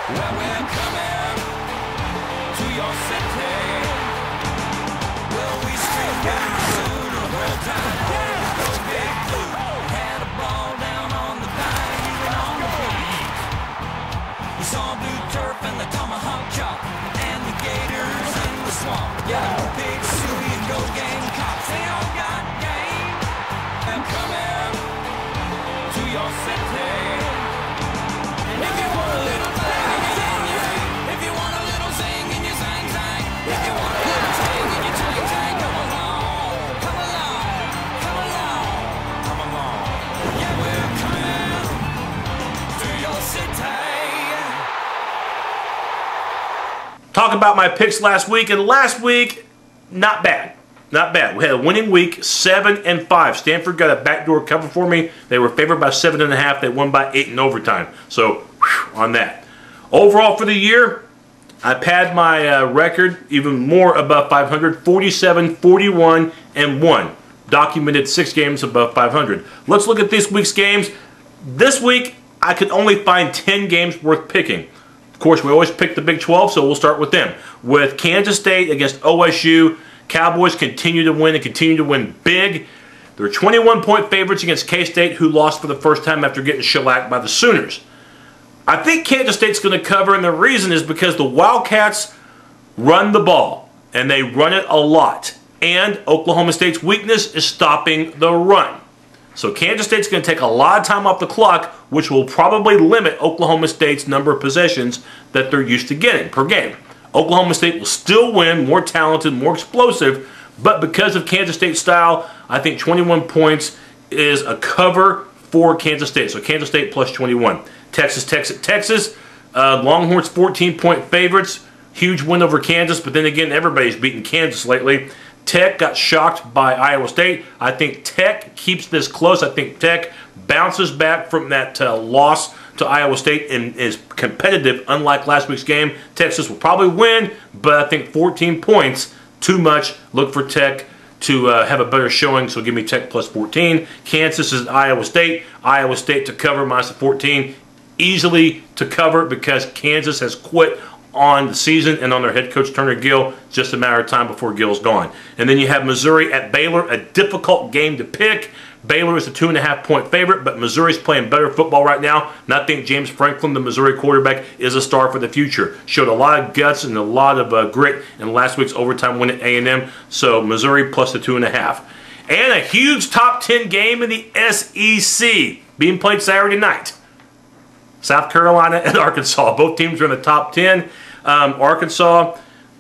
Well, we're coming to your city. Well, we scream down through the whole time. Go Big Blue. Had a ball down on the vine, even on the beat. We saw blue turf and the tomahawk chop, and the gators in the swamp. Yeah, Big Sioux and go Gamecocks, they all got game. I'm coming to your city. And if you want a little thing in you, if you want a little zing in your zang zang, if you want a little zing in your zang zang, come along, come along, come along, come along. Yeah, we're coming to your city. Talk about my picks last week, and last week, not bad. Not bad. We had a winning week, 7-5. Stanford got a backdoor cover for me. They were favored by 7.5. They won by 8 in overtime. So, whew, on that. Overall for the year, I pad my record even more above 500. 47, 41, and 1. Documented 6 games above 500. Let's look at this week's games. This week, I could only find 10 games worth picking. Of course, we always pick the Big 12, so we'll start with them. With Kansas State against OSU, Cowboys continue to win and continue to win big. They're 21-point favorites against K-State, who lost for the first time after getting shellacked by the Sooners. I think Kansas State's going to cover, and the reason is because the Wildcats run the ball, and they run it a lot. And Oklahoma State's weakness is stopping the run. So Kansas State's going to take a lot of time off the clock, which will probably limit Oklahoma State's number of possessions that they're used to getting per game. Oklahoma State will still win, more talented, more explosive, but because of Kansas State's style, I think 21 points is a cover for Kansas State. So Kansas State plus 21. Texas. Longhorns 14-point favorites. Huge win over Kansas, but then again, everybody's beaten Kansas lately. Tech got shocked by Iowa State. I think Tech keeps this close. I think Tech bounces back from that loss to Iowa State and is competitive, unlike last week's game. Texas will probably win, but I think 14 points, too much. Look for Tech to have a better showing, so give me Tech plus 14. Kansas is Iowa State. Iowa State to cover minus the 14. Easily to cover because Kansas has quit on the season and on their head coach Turner Gill. Just a matter of time before Gill's gone. And then you have Missouri at Baylor, a difficult game to pick. Baylor is a 2.5-point favorite, but Missouri's playing better football right now. And I think James Franklin, the Missouri quarterback, is a star for the future. Showed a lot of guts and a lot of grit in last week's overtime win at A&M. So Missouri plus the 2.5. And a huge top 10 game in the SEC being played Saturday night. South Carolina and Arkansas. Both teams are in the top 10. Arkansas,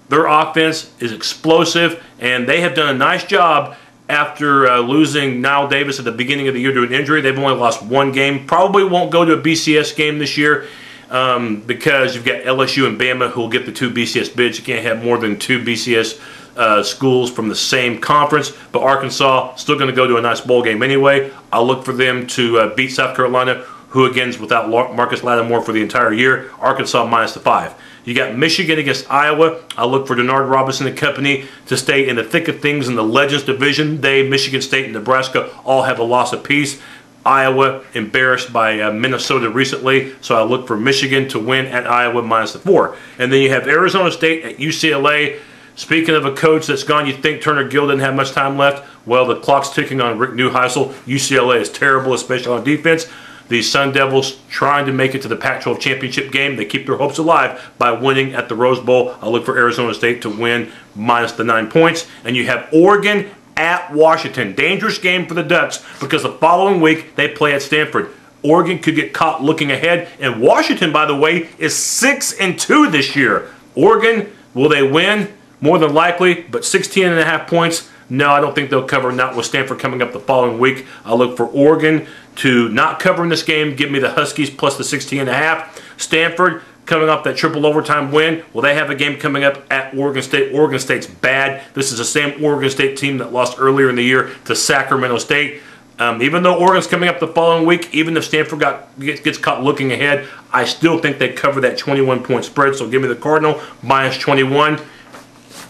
their offense is explosive, and they have done a nice job after losing Niall Davis at the beginning of the year to an injury. They've only lost 1 game. Probably won't go to a BCS game this year because you've got LSU and Bama who will get the 2 BCS bids. You can't have more than 2 BCS schools from the same conference. But Arkansas still going to go to a nice bowl game anyway. I'll look for them to beat South Carolina, who again is without Marcus Lattimore for the entire year. Arkansas minus the 5. You got Michigan against Iowa. I look for Denard Robinson and company to stay in the thick of things in the Legends division. Michigan State and Nebraska all have a loss apiece. Iowa embarrassed by Minnesota recently, so I look for Michigan to win at Iowa minus the 4. And then you have Arizona State at UCLA. Speaking of a coach that's gone, you think Turner Gill didn't have much time left? Well, the clock's ticking on Rick Neuheisel. UCLA is terrible, especially on defense. The Sun Devils trying to make it to the Pac-12 championship game. They keep their hopes alive by winning at the Rose Bowl. I look for Arizona State to win minus the 9 points. And you have Oregon at Washington. Dangerous game for the Ducks because the following week they play at Stanford. Oregon could get caught looking ahead. And Washington, by the way, is 6-2 this year. Oregon, will they win? More than likely, but 16.5 points. No, I don't think they'll cover, not with Stanford coming up the following week. I'll look for Oregon to not cover in this game. Give me the Huskies plus the 16.5. Stanford coming off that triple overtime win. Well, they have a game coming up at Oregon State. Oregon State's bad. This is the same Oregon State team that lost earlier in the year to Sacramento State. Even though Oregon's coming up the following week, even if Stanford gets caught looking ahead, I still think they cover that 21-point spread. So give me the Cardinal minus 21.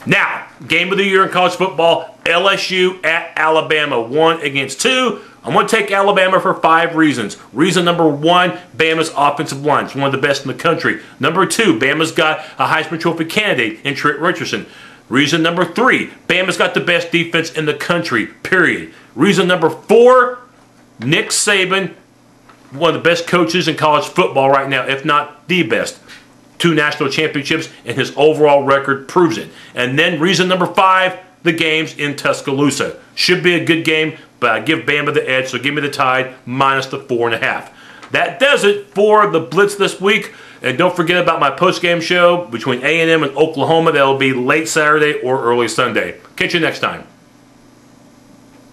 Now, game of the year in college football, LSU at Alabama, 1 against 2. I'm going to take Alabama for 5 reasons. Reason number 1, Bama's offensive line. It's one of the best in the country. Number 2, Bama's got a Heisman Trophy candidate in Trent Richardson. Reason number 3, Bama's got the best defense in the country, period. Reason number 4, Nick Saban, one of the best coaches in college football right now, if not the best. 2 national championships, and his overall record proves it. And then reason number 5, the game's in Tuscaloosa. Should be a good game, but I give Bama the edge, so give me the Tide minus the 4.5. That does it for the Blitz this week. And don't forget about my post-game show between A&M and Oklahoma. That will be late Saturday or early Sunday. Catch you next time.